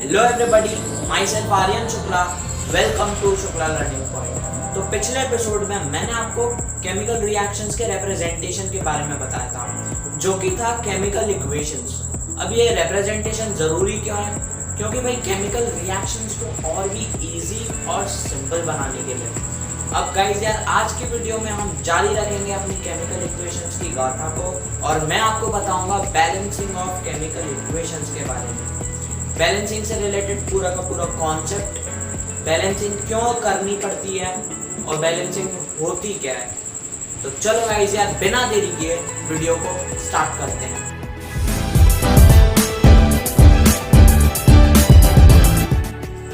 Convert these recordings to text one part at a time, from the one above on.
Hello everybody, my self Aryan Shukla. Welcome to Shukla learning point. तो पिछले episode में मैंने आपको केमिकल रिएक्शंस के रिप्रेजेंटेशन के बारे में बताया था, जो कि था केमिकल इक्वेशंस। अब ये रिप्रेजेंटेशन जरूरी क्यों है? क्योंकि भाई केमिकल रिएक्शंस को और भी इजी और सिंपल बनाने के लिए। अब गाइस यार, आज की वीडियो में हम जारी रखेंगे अपनी केमिकल इक्वेशंस की गाथा को, और मैं आपको बताऊंगा बैलेंसिंग ऑफ केमिकल इक्वेशंस के बारे में। बैलेंसिंग से रिलेटेड पूरा का पूरा कॉन्सेप्ट, बैलेंसिंग क्यों करनी पड़ती है और बैलेंसिंग होती क्या है। तो चलो गाइस यार, बिना देरी किए वीडियो को स्टार्ट करते हैं।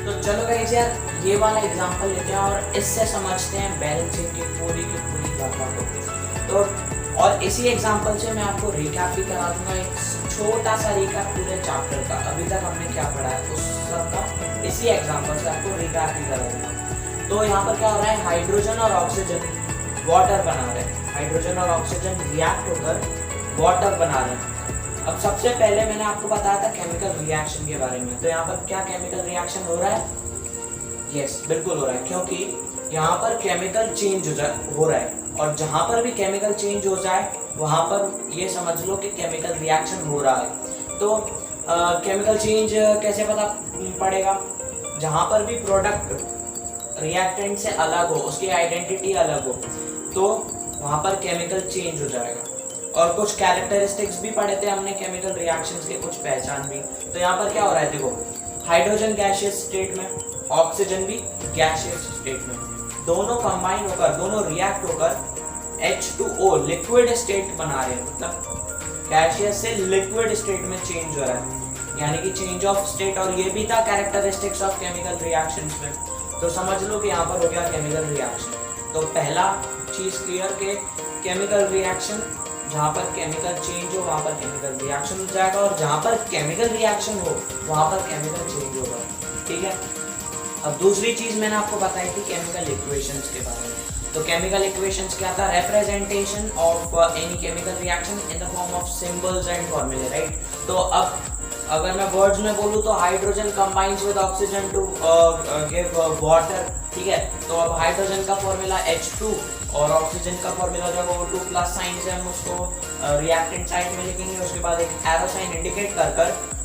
तो चलो गाइस यार, ये वाला एग्जांपल लेते हैं और इससे समझते हैं बैलेंसिंग की पूरी गाथा को। तो और इसी एग्जांपल से मैं आपको रिकैप भी करा दूंगा, एक छोटा सा रिकैप पूरे चैप्टर का, अभी तक हमने क्या पढ़ा है उस सब का इसी एग्जांपल से आपको रिकैप भी करा दूंगा। तो यहाँ पर क्या हो रहा है, हाइड्रोजन और ऑक्सीजन वाटर बना रहे हैं, हाइड्रोजन और ऑक्सीजन रिएक्ट होकर वाटर बना रहे हैं। अब सबसे पहले मैंने आपको बताया था केमिकल रिएक्शन के बारे में। तो यहाँ पर क्या केमिकल रिएक्शन हो रहा है? यस, बिल्कुल हो रहा है, क्योंकि यहाँ पर केमिकल चेंज हो रहा है, और जहां पर भी केमिकल चेंज हो जाए वहां पर ये समझ लो कि केमिकल रिएक्शन हो रहा है। तो केमिकल चेंज कैसे पता पड़ेगा? जहां पर भी प्रोडक्ट रिएक्टेंट से अलग हो, उसकी आइडेंटिटी अलग हो, तो वहां पर केमिकल चेंज हो जाएगा। और कुछ कैरेक्टरिस्टिक्स भी पढ़े थे हमने केमिकल रिएक्शंस के, कुछ पहचान भी। तो यहाँ पर क्या हो रहा है, देखो, हाइड्रोजन गैसियस स्टेट में, ऑक्सीजन भी गैसियस स्टेट में, दोनों कंबाइन होकर, दोनों रिएक्ट होकर H2O लिक्विड स्टेट बना रहे हैं। मतलब गैसियस से लिक्विड स्टेट में चेंज हो रहा है, यानी कि चेंज ऑफ स्टेट। और ये भी था कैरेक्टरिस्टिक्स ऑफ केमिकल रिएक्शंस में। तो समझ लो कि यहाँ पर हो गया केमिकल रिएक्शन। तो पहला चीज क्लियर के केमिकल रिएक्शन, जहाँ पर केमिकल चेंज हो वहाँ पर केमिकल रिएक्शन हो जाएगा, और जहाँ पर केमिकल रिएक्शन हो वहाँ पर केमिकल चेंज होगा। ठीक है। अब दूसरी चीज मैंने आपको बताई थी केमिकल इक्वेशंस के बारे में। तो केमिकल इक्वेशंस क्या था? Representation of any chemical reaction in the form of symbols and formulae, right. तो अब अगर मैं वर्ड्स में बोलूँ तो hydrogen combines with oxygen to give water, ठीक है। तो अब हाइड्रोजन का फॉर्मूला H2 और ऑक्सीजन का फॉर्मूला जो है वो 2+ साइन से हम उसको रिएक्टेंट साइड में लिखेंगे। उसके बाद एक एरो साइन इंडिकेट कर कर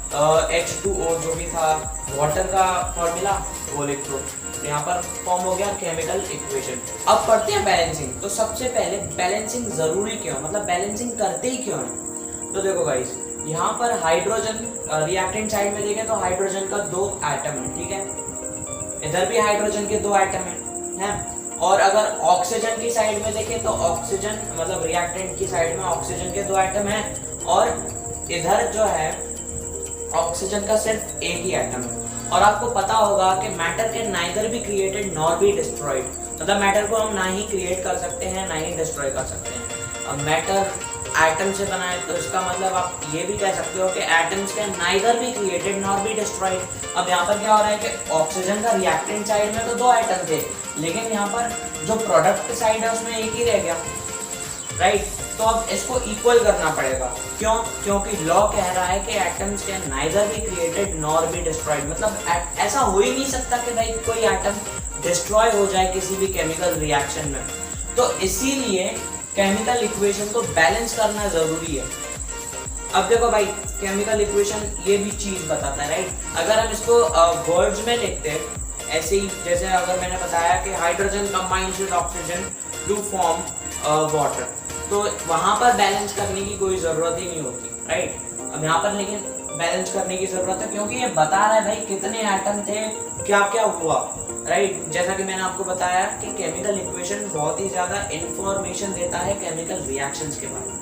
H2O जो भी था वाटर का फॉर्मूला वो लिख दो। तो यहाँ पर फॉर्म हो गया केमिकल इक्वेशन। अब पढ़ते हैं बैलेंसिंग। तो सबसे पहले बैलेंसिंग जरूरी क्यों, मतलब बैलेंसिंग करते ही क्यों है? तो देखो गाइस, यहाँ पर हाइड्रोजन रिएक्टेंट साइड में देखें तो हाइड्रोजन का 2 एटम है, ठीक है। इधर भी हाइड्रोजन के 2 एटम है। और अगर ऑक्सीजन की साइड में देखें तो ऑक्सीजन मतलब रिएक्टेंट की साइड में ऑक्सीजन के 2 एटम है, और इधर जो है ऑक्सीजन का सिर्फ एक ही एटम है। और आपको पता होगा कि matter can neither be created nor be destroyed, मतलब मैटर को हम ना ही क्रिएट कर सकते हैं ना ही डिस्ट्रॉय कर सकते हैं। अब मैटर एटम से बना है, तो इसका मतलब आप ये भी कह सकते हो कि atoms can neither be created nor be destroyed. अब यहाँ पर क्या हो रहा है कि ऑक्सीजन का रिएक्टेंट साइड में तो 2 एटम थे, लेकिन यहाँ पर जो प्रोडक्ट साइड है उसमें एक ही रह गया, राइट। तो अब इसको इक्वल करना पड़ेगा। क्यों? क्योंकि लॉ कह रहा है कि atoms can neither be created nor be destroyed, मतलब ऐसा हो ही नहीं सकता कि भाई कोई एटम डिस्ट्रॉय हो जाए किसी भी केमिकल रिएक्शन में। तो इसीलिए केमिकल इक्वेशन को बैलेंस करना जरूरी है। अब देखो भाई, केमिकल इक्वेशन ये भी चीज बताता है, राइट। अगर हम इसको वर्ड्स में लिखते हैं ऐसे ही, जैसे अगर मैंने बताया कि hydrogen combines with oxygen to form water, तो वहां पर बैलेंस करने की कोई जरूरत ही नहीं होती, राइट। अब यहाँ पर लेकिन बैलेंस करने की जरूरत है, क्योंकि ये बता रहा है भाई कितने एटम थे, क्या क्या हुआ, राइट। जैसा कि मैंने आपको बताया कि केमिकल इक्वेशन बहुत ही ज्यादा इंफॉर्मेशन देता है केमिकल रिएक्शंस के बारे में,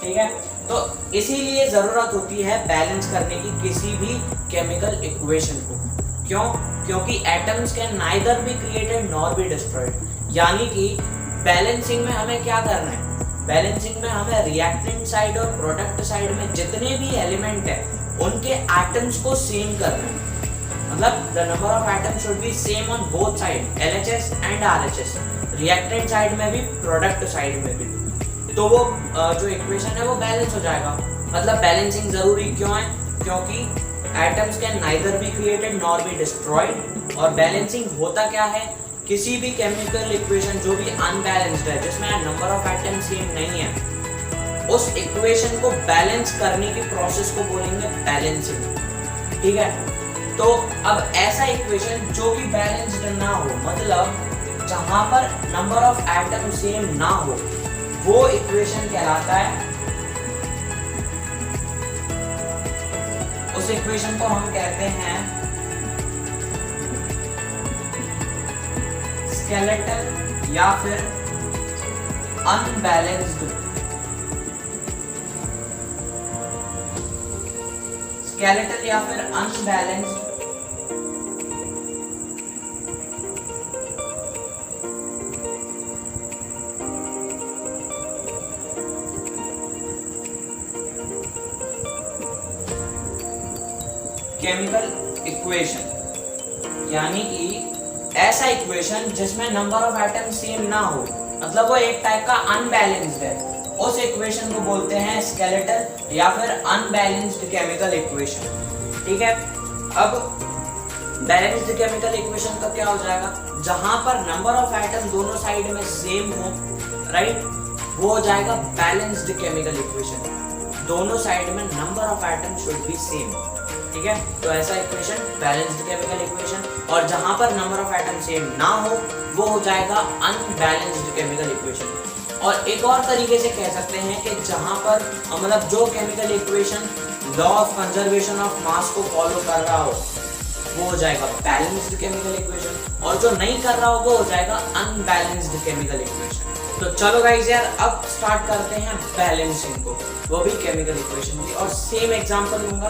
ठीक है। तो इसीलिए जरूरत होती है बैलेंस करने की किसी भी केमिकल इक्वेशन को। क्यों? क्योंकि atoms can neither be created nor be destroyed, यानी कि बैलेंसिंग में हमें क्या करना है? बैलेंसिंग में हमें रिएक्टेंट साइड और प्रोडक्ट साइड में जितने भी एलिमेंट है उनके एटम्स को सेम करना है, मतलब the number of atoms should be same on both side, LHS and RHS, reactant side में भी प्रोडक्ट साइड में भी। तो वो जो इक्वेशन है वो बैलेंस हो जाएगा। मतलब बैलेंसिंग जरूरी क्यों है? क्योंकि atoms can neither be created nor be destroyed. और बैलेंसिंग होता क्या है, किसी भी केमिकल इक्वेशन जो भी अनबैलेंस्ड है, जिसमें नंबर ऑफ एटम सेम नहीं है, उस इक्वेशन को बैलेंस करने की प्रोसेस को बोलेंगे बैलेंसिंग। ठीक है, तो अब ऐसा इक्वेशन जो कि बैलेंस्ड ना हो, मतलब जहां पर नंबर ऑफ एटम सेम ना हो, वो इक्वेशन कहलाता है, उस इक्वेशन को हम कहते हैं स्केलेटल या फिर अनबैलेंस्ड, स्केलेटल या फिर अनबैलेंस्ड केमिकल इक्वेशन, यानी कि ऐसा इक्वेशन जिसमें नंबर ऑफ एटम सेम ना हो, मतलब वो एक टाइप का अनबैलेंस्ड है, उस इक्वेशन को बोलते हैं स्केलेटल या फिर अनबैलेंस्ड केमिकल इक्वेशन। ठीक है, अब बैलेंस्ड केमिकल इक्वेशन का क्या हो जाएगा, जहां पर नंबर ऑफ एटम दोनों साइड में सेम हो, राइट, वो हो जाएगा बैलेंस्ड केमिकल इक्वेशन। दोनों साइड में number of atom should be same. ठीक है, तो ऐसा इक्वेशन बैलेंस्ड केमिकल इक्वेशन। और जहां पर नंबर ऑफ एटम सेम ना हो, वो हो जाएगा अनबैलेंस्ड केमिकल इक्वेशन। और एक और तरीके से कह सकते हैं कि जहां पर मतलब जो chemical equation law of conservation of mass को फॉलो कर रहा हो, वो हो जाएगा बैलेंस्ड केमिकल इक्वेशन, और जो नहीं कर रहा हो वो हो जाएगा अनबैलेंस्ड केमिकल इक्वेशन। तो चलो गाइस यार, अब स्टार्ट करते हैं बैलेंसिंग को, वो भी केमिकल इक्वेशन की, और सेम एग्जांपल लूंगा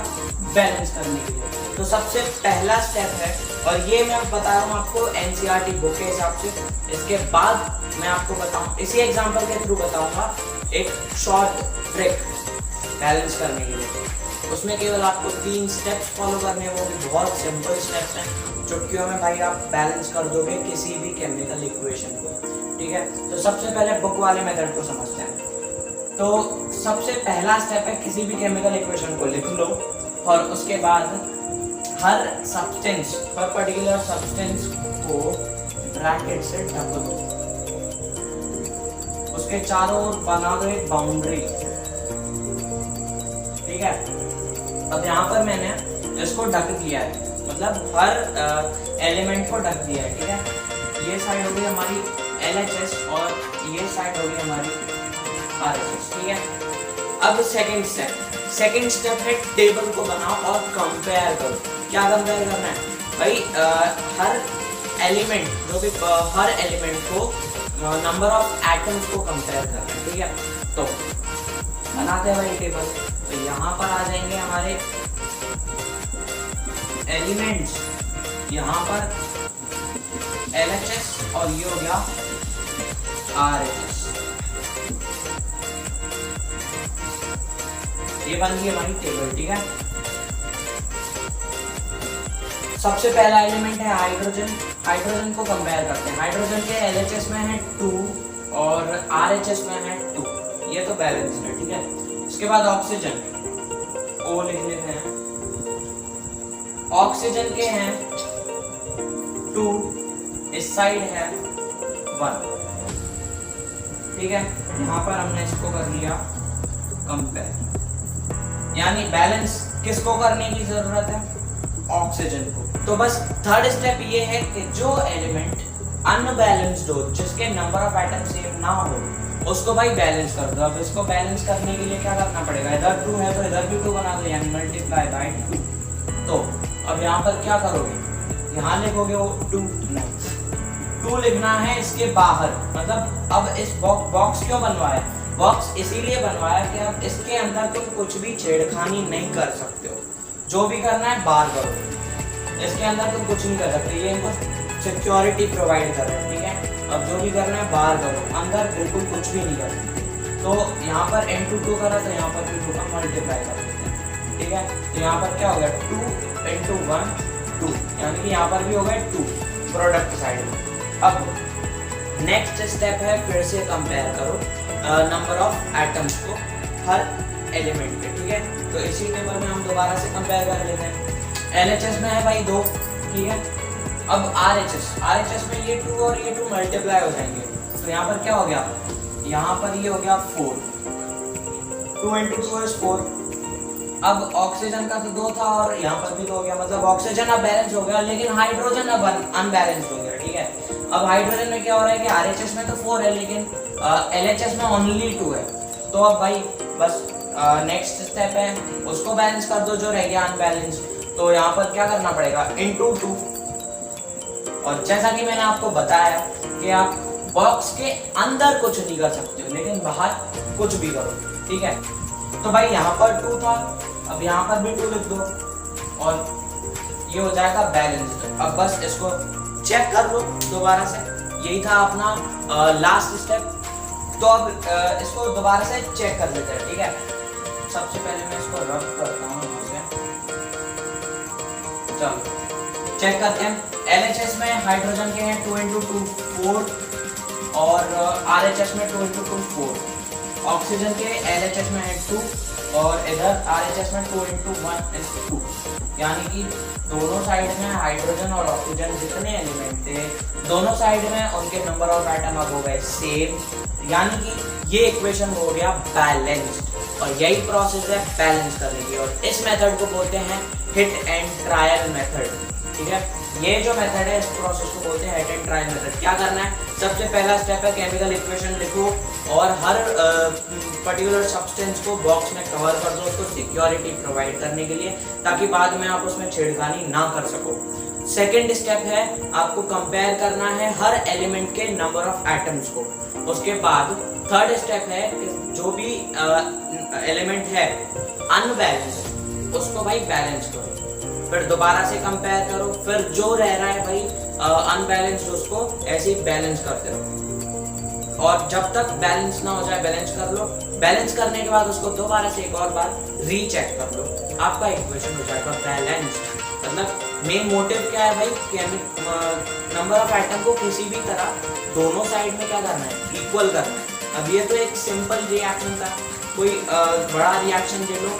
बैलेंस करने के लिए। तो सबसे पहला स्टेप है, और ये मैं बता रहा हूँ आपको एनसीईआरटी बुक के हिसाब से, इसके बाद मैं आपको बताऊँ, इसी एग्जांपल के थ्रू बताऊंगा एक शॉर्ट ट्रिक बैलेंस करने के लिए। उसमें केवल आपको 3 स्टेप्स फॉलो करने हैं, वो भी बहुत सिंपल स्टेप्स हैं, चुटकियों में भाई आप बैलेंस कर दोगे किसी भी केमिकल इक्वेशन को। ठीक है, तो सबसे पहले बुक वाले मेथड को समझते हैं। तो सबसे पहला स्टेप है, किसी भी केमिकल इक्वेशन को लिख लो, और उसके बाद हर सब्सटेंस, हर पर्टिकुलर सब्सटेंस को ब्रैकेट से ढक दो, उसके चारों ओर बना दो एक बाउंड्री। ठीक है, अब यहाँ पर मैंने इसको ढक दिया है, मतलब हर एलिमेंट को ढक दिया है। ठीक है, ये साइड हो गई हमारी LHS और ये साइड हो गई हमारी RHS। ठीक है, अब सेकंड स्टेप है टेबल को बनाओ और कंपेयर करो। क्या कंपेयर करना है भाई, हर एलिमेंट जो भी हर एलिमेंट को नंबर ऑफ एटम्स को कंपेयर करना है। ठीक है, तो बनाते हैं भाई टेबल। तो यहाँ पर आ जाएंगे हमारे एलिमेंट्स, यहाँ पर LHS और ये हो गया RHS। ये बन गई हमारी टेबल। ठीक है, सबसे पहला एलिमेंट है हाइड्रोजन। हाइड्रोजन को कंपेयर करते हैं, हाइड्रोजन के LHS में है 2 और RHS में है 2, ये तो बैलेंस्ड है। ठीक है, उसके बाद ऑक्सीजन, O लिख लेते हैं, ऑक्सीजन के हैं 2, इस साइड है 1। ठीक है, यहाँ पर हमने इसको कर लिया कंपेयर, यानी बैलेंस किसको करने की जरूरत है, ऑक्सीजन को। तो बस थर्ड स्टेप ये है कि जो एलिमेंट अनबैलेंस्ड हो, जिसके नंबर ऑफ एटम सेम ना हो, उसको भाई बैलेंस कर दो। अब इसको बैलेंस करने के लिए क्या करना पड़ेगा, इधर 2 है तो इधर भी 2 बना दो, यानी मल्टीप्लाई बाय 2। तो अब यहाँ पर क्या करोगे, यहाँ लिखोगे वो 2 लिखना है इसके बाहर, मतलब अब इस बॉक्स क्यों बनवाया, बॉक्स इसीलिए बनवाया कि अब इसके अंदर तुम कुछ भी छेड़खानी नहीं कर सकते हो, जो भी करना है बाहर करो, इसके अंदर तुम कुछ नहीं कर सकते, ये इनको सिक्योरिटी प्रोवाइड कर रहे हैं। ठीक है, अब जो भी करना है बाहर करो, अंदर बिल्कुल कुछ भी नहीं कर सकते। तो यहाँ पर n×2 करा तो यहाँ पर भी 2 का मल्टीप्लाई कर देते हैं। ठीक है, तो यहाँ पर क्या हो गया 2 × 1 2, यानी कि यहाँ पर भी हो गया 2 प्रोडक्ट साइड में। अब नेक्स्ट स्टेप है फिर से कंपेयर करो नंबर ऑफ एटम्स को हर एलिमेंट पे। ठीक है, तो इसी टेबल में हम दोबारा से कंपेयर कर लेते हैं। LHS में है भाई 2, ठीक है। अब RHS में ये 2 और ये 2 मल्टीप्लाई हो जाएंगे, तो यहाँ पर क्या हो गया, यहाँ पर ये हो गया 4, 2 into 2 is 4। अब ऑक्सीजन का तो 2 था और यहाँ पर भी 2 हो गया, मतलब ऑक्सीजन अब बैलेंस हो गया, लेकिन हाइड्रोजन अब अनबैलेंस हो गया, ठीक है। अब हाइड्रोजन में क्या हो रहा है कि RHS में तो 4 है, लेकिन LHS में ओनली 2 है। तो अब भाई बस नेक्स्ट स्टेप है, उसको बैलेंस कर दो जो रह गया अनबैलेंस। तो यहाँ पर क्या करना पड़ेगा, into 2। और जैसा कि मैंने आपको बताया कि आप बॉक्स के अंदर कुछ नहीं कर सकते हो, लेकिन बाहर कुछ भी करो, ठीक है। तो भाई यहाँ पर 2 था, अब यहाँ पर भी 2 लिख दो और ये हो जाएगा बैलेंस्ड। अब बस इसको चेक कर लो दोबारा से, यही था अपना लास्ट स्टेप। तो अब इसको दोबारा से चेक कर लेते हैं, ठीक है। सबसे पहले मैं इसको रब करता हूँ यहाँ से, चलो चेक करते हैं। LHS में हाइड्रोजन के हैं 2 into 2 4 और RHS में 2 into 2 4। ऑक्सीजन के LHS में है 2 और इधर RHS में 2 into 1 is 2। यानी कि दोनों साइड में हाइड्रोजन और ऑक्सीजन जितने एलिमेंट थे दोनों साइड में उनके नंबर ऑफ एटम अब हो गए सेम, यानी कि ये इक्वेशन हो गया बैलेंस्ड। और यही प्रोसेस है बैलेंस करने की, और इस मेथड को बोलते हैं हिट एंड ट्रायल मेथड, ठीक है। ये जो मेथड है इस प्रोसेस को बोलते हैं हिट एंड ट्रायल मेथड। क्या करना है, सबसे पहला स्टेप है केमिकल इक्वेशन लिखो और हर पर्टिकुलर सब्सटेंस को बॉक्स में कवर कर दो, उसको सिक्योरिटी प्रोवाइड करने के लिए, ताकि बाद में आप उसमें छेड़खानी ना कर सको। सेकेंड स्टेप है आपको कंपेयर करना है हर एलिमेंट के नंबर ऑफ एटम्स को। उसके बाद थर्ड स्टेप है जो भी एलिमेंट है अनबैलेंस उसको भाई बैलेंस करो, फिर दोबारा से कंपेयर करो, फिर जो रह रहा है भाई अनबैलेंस्ड उसको ऐसे ही बैलेंस करते रहो, और जब तक बैलेंस ना हो जाए बैलेंस कर लो। बैलेंस करने के बाद उसको दोबारा से एक और बार रीचेक कर लो, आपका इक्वेशन हो जाएगा बैलेंस्ड। मतलब मेन मोटिव क्या है भाई, नंबर ऑफ एटम को किसी भी तरह दोनों साइड में क्या करना है, इक्वल करना है। अब ये तो एक सिंपल रिएक्शन था, कोई बड़ा रिएक्शन ले लो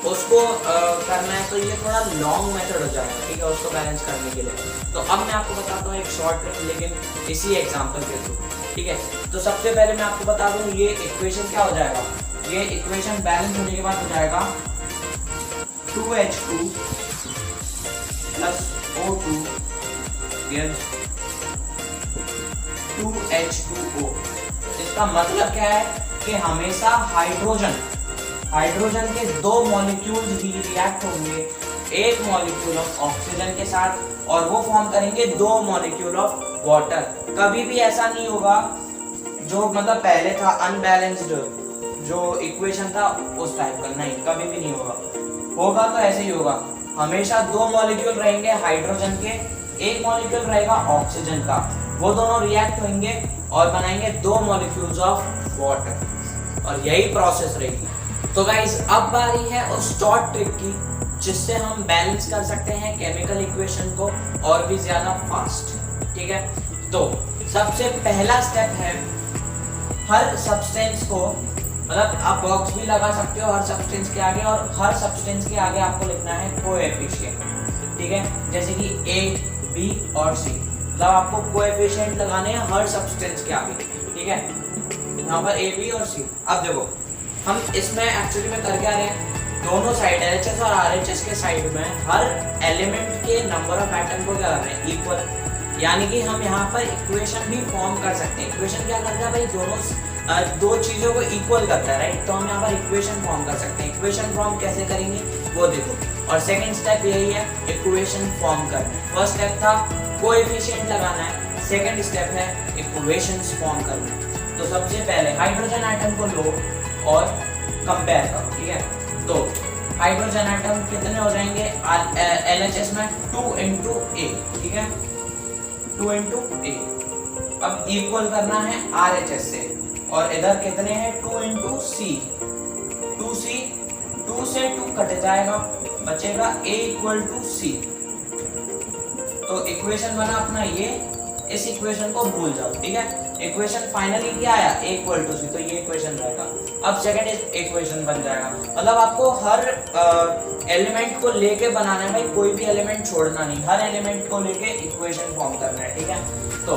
उसको करना है तो ये थोड़ा लॉन्ग मेथड हो जाएगा, ठीक है, उसको बैलेंस करने के लिए। तो अब मैं आपको बताता हूँ एक शॉर्ट ट्रिक, लेकिन इसी एग्जांपल के थ्रू, ठीक है। तो सबसे पहले मैं आपको बता दूँ ये इक्वेशन क्या हो जाएगा, ये इक्वेशन बैलेंस होने के बाद हो जाएगा 2H2 plus O2 gives 2H2O। इसका मतलब क्या है कि हमेशा हाइड्रोजन के 2 मॉलिक्यूल्स ही रिएक्ट होंगे, एक मॉलिक्यूल ऑफ ऑक्सीजन के साथ, और वो फॉर्म करेंगे 2 मॉलिक्यूल ऑफ वाटर। कभी भी ऐसा नहीं होगा जो मतलब पहले था अनबैलेंस्ड जो इक्वेशन था उस टाइप का, नहीं, कभी भी नहीं होगा तो ऐसे ही होगा। हमेशा 2 मॉलिक्यूल रहेंगे हाइड्रोजन के, एक मॉलिक्यूल रहेगा ऑक्सीजन का, वो दोनों रिएक्ट होंगे और बनाएंगे 2 मॉलिक्यूल्स ऑफ वाटर, और यही प्रोसेस रहेगी। तो गाइस अब बारी है उस शॉर्ट ट्रिक की जिससे हम बैलेंस कर सकते हैं केमिकल इक्वेशन को और भी ज्यादा फास्ट, ठीक है। तो सबसे पहला स्टेप है हर सब्सटेंस को, मतलब आप बॉक्स भी लगा सकते हो हर सब्सटेंस के आगे, और हर सब्सटेंस के आगे आपको लिखना है कोएफिशिएंट, ठीक है, जैसे कि A, B और C, मतलब आपको कोएफिशिएंट लगाने हैं हर सब्सटेंस के आगे, ठीक है। यहाँ पर A, B और C। अब देखो हम इसमें एक्चुअली में कर क्या रहे हैं, दोनों साइड LHS और RHS के साइड में हर एलिमेंट के नंबर ऑफ एटम को क्या कर रहे हैं, इक्वल, यानी कि हम यहाँ पर इक्वेशन भी फॉर्म कर सकते हैं। इक्वेशन क्या करता है भाई, दोनों 2 चीजों को इक्वल करता है, राइट। तो हम यहाँ पर इक्वेशन फॉर्म कर सकते हैं। इक्वेशन फॉर्म कैसे करेंगे वो देखो, और सेकंड स्टेप यही है इक्वेशन फॉर्म करना। फर्स्ट स्टेप था कोएफिशिएंट लगाना है, सेकंड स्टेप है इक्वेशंस फॉर्म करना। तो सबसे पहले हाइड्रोजन आइटम को लो और कंपेयर करो, ठीक है। तो हाइड्रोजन आइटम कितने हो जाएंगे LHS में 2 into A, ठीक है, 2 into A। अब इक्वल करना है RHS से, और इधर कितने हैं 2 into C, 2C, 2 से 2 कट जाएगा, बचेगा A equal to C। तो इक्वेशन बना अपना ये, इस इक्वेशन को भूल जाओ, ठीक है। इक्वेशन फाइनली क्या आया a इक्वल टू सी, तो ये इक्वेशन रहेगा। अब सेकंड इक्वेशन बन जाएगा, मतलब आपको हर एलिमेंट को लेके बनाना है भाई, कोई भी एलिमेंट छोड़ना नहीं, हर एलिमेंट को लेके इक्वेशन फॉर्म करना है, ठीक है। तो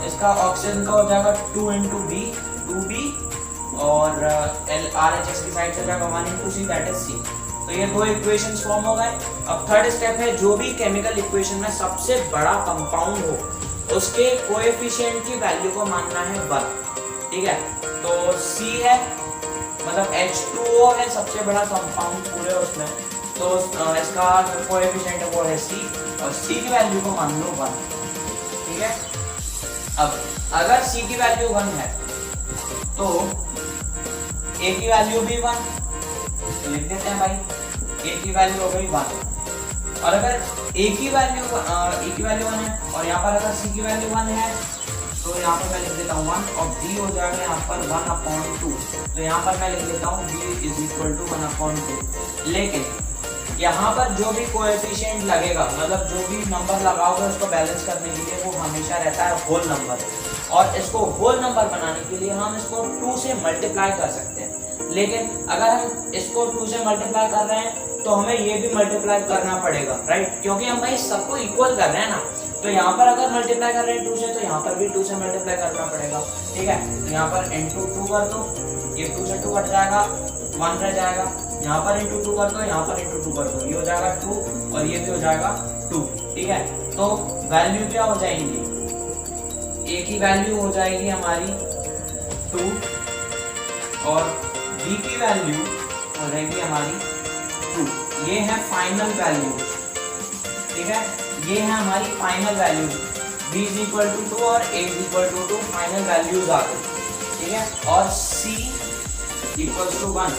इसका ऑक्सीजन का हो जाएगा 2 into b 2b और RHS की साइड से हो जाएगा 1 into c that is c। तो ये दो इक्वेशंस फॉर्म हो गए। अब थर्ड स्टेप है, जो भी केमिकल इक्वेशन में सबसे बड़ा कंपाउंड हो उसके कोएफिशिएंट की वैल्यू को मानना है 1, ठीक है। तो C है, मतलब H2O है सबसे बड़ा कंपाउंड पूरे उसमें, तो इसका जो कोएफिशिएंट है वो है C और C की वैल्यू को मान लो 1, ठीक है। अब अगर C की वैल्यू 1 है तो A की वैल्यू भी 1, तो लिख देते हैं भाई A की वैल्यू हो गई 1। और अगर A की वैल्यू 1 है और यहाँ पर अगर C की वैल्यू 1 है तो यहाँ पर मैं लिख देता हूँ 1 और B हो जाएगा यहाँ पर 1/2, तो यहाँ पर मैं लिख देता हूँ B = 1/2। लेकिन यहाँ पर जो भी कोएफिशिएंट लगेगा, मतलब जो भी नंबर लगाओगे उसको बैलेंस करने के लिए, वो हमेशा रहता है होल नंबर, और इसको होल नंबर बनाने के लिए हम इसको 2 से मल्टीप्लाई कर सकते हैं। लेकिन अगर हम इसको 2 से मल्टीप्लाई कर रहे हैं तो हमें ये भी मल्टीप्लाई करना पड़ेगा, राइट, क्योंकि हम भाई सबको इक्वल कर रहे हैं ना। तो यहाँ पर अगर मल्टीप्लाई कर रहे हैं 2 से, तो यहाँ पर भी 2 से मल्टीप्लाई करना पड़ेगा, ठीक है। तो यहाँ पर into 2 कर दो, ये 2 से 2 कट जाएगा, 1 रह जाएगा, यहाँ पर into 2 कर दो, यहाँ पर into 2 कर दो, ये हो जाएगा 2 और ये भी हो जाएगा 2, ठीक है। तो वैल्यू क्या हो जाएंगी, A की वैल्यू हो जाएगी हमारी 2 और B की वैल्यू हो जाएगी हमारी 2। ये है फाइनल वैल्यू, ठीक है, ये है हमारी फाइनल वैल्यू। B = 2 और A = 2 फाइनल वैल्यूज आ गई, ठीक है। और C = 1,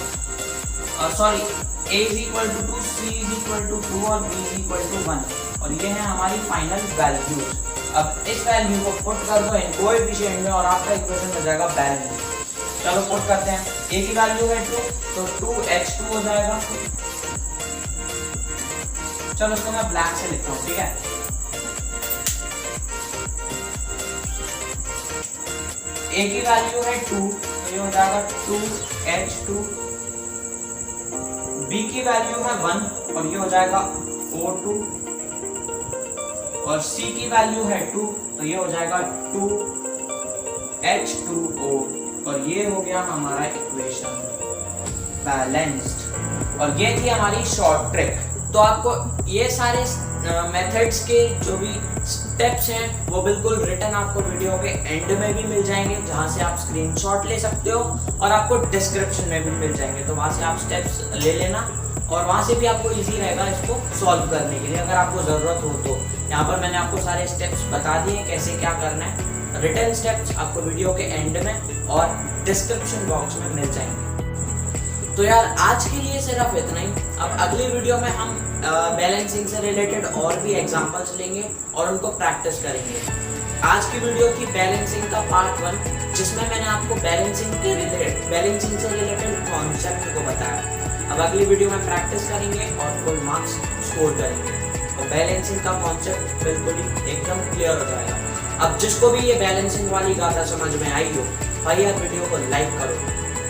सॉरी A = 2, C = 2 और B = 1, और ये है हमारी फाइनल वैल्यूज। अब इस वैल्यू को पुट कर दो इन कोएफिशिएंट में और आपका इक्वेशन हो जाएगा बैलेंस। चलो पुट करते हैं। A की वैल्यू है 2, तो 2H2 हो जाएगा। चलो इसको मैं ब्लैक से लिखता हूँ, ठीक है। A की वैल्यू है 2, तो ये हो जाएगा 2H2। B की वैल्यू है 1 और ये हो जाएगा O2, और C की वैल्यू है 2, तो ये हो जाएगा 2H2O, और ये हो गया हमारा इक्वेशन बैलेंस्ड। और ये थी हमारी शॉर्ट ट्रिक। तो आपको ये सारे मेथड्स के जो भी स्टेप्स हैं वो बिल्कुल रिटन आपको वीडियो के एंड में भी मिल जाएंगे, जहाँ से आप स्क्रीनशॉट ले सकते हो, और आपको डिस्क्रिप्शन में भी मिल जाएंगे, तो वहाँ से आप स्टेप्स ले लेना और वहाँ से भी आपको इजी रहेगा इसको सॉल्व करने के लिए अगर आपको ज़रूरत हो तो। यहाँ पर मैंने आपको सारे स्टेप्स बता दिए कैसे क्या करना है। रिटन स्टेप्स आपको वीडियो के एंड में और डिस्क्रिप्शन बॉक्स में मिल जाएंगे। तो यार आज के लिए सिर्फ इतना ही। अब अगली वीडियो में हम बैलेंसिंग से रिलेटेड और भी एग्जांपल्स लेंगे और उनको प्रैक्टिस करेंगे। आज की वीडियो थी बैलेंसिंग का पार्ट 1, जिसमें मैंने आपको बैलेंसिंग से रिलेटेड कॉन्सेप्ट को बताया। अब अगली वीडियो में प्रैक्टिस करेंगे और फुल मार्क्स स्कोर करेंगे, और बैलेंसिंग का कॉन्सेप्ट बिल्कुल ही एकदम क्लियर हो जाएगा। अब जिसको भी ये बैलेंसिंग वाली गाथा समझ में आई हो, भाई यार वीडियो को लाइक करो।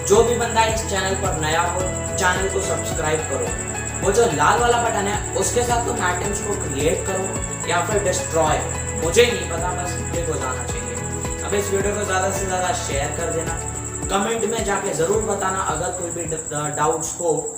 जो भी बंदा इस चैनल पर नया हो, चैनल को सब्सक्राइब करो। वो जो लाल वाला बटन है उसके साथ तुम आइटम्स को क्रिएट करो या फिर डिस्ट्रॉय, मुझे नहीं पता, बस क्लिक हो जाना चाहिए। अब इस वीडियो को ज़्यादा से ज़्यादा शेयर कर देना। कमेंट में जाके ज़रूर बताना अगर कोई भी डाउट्स हो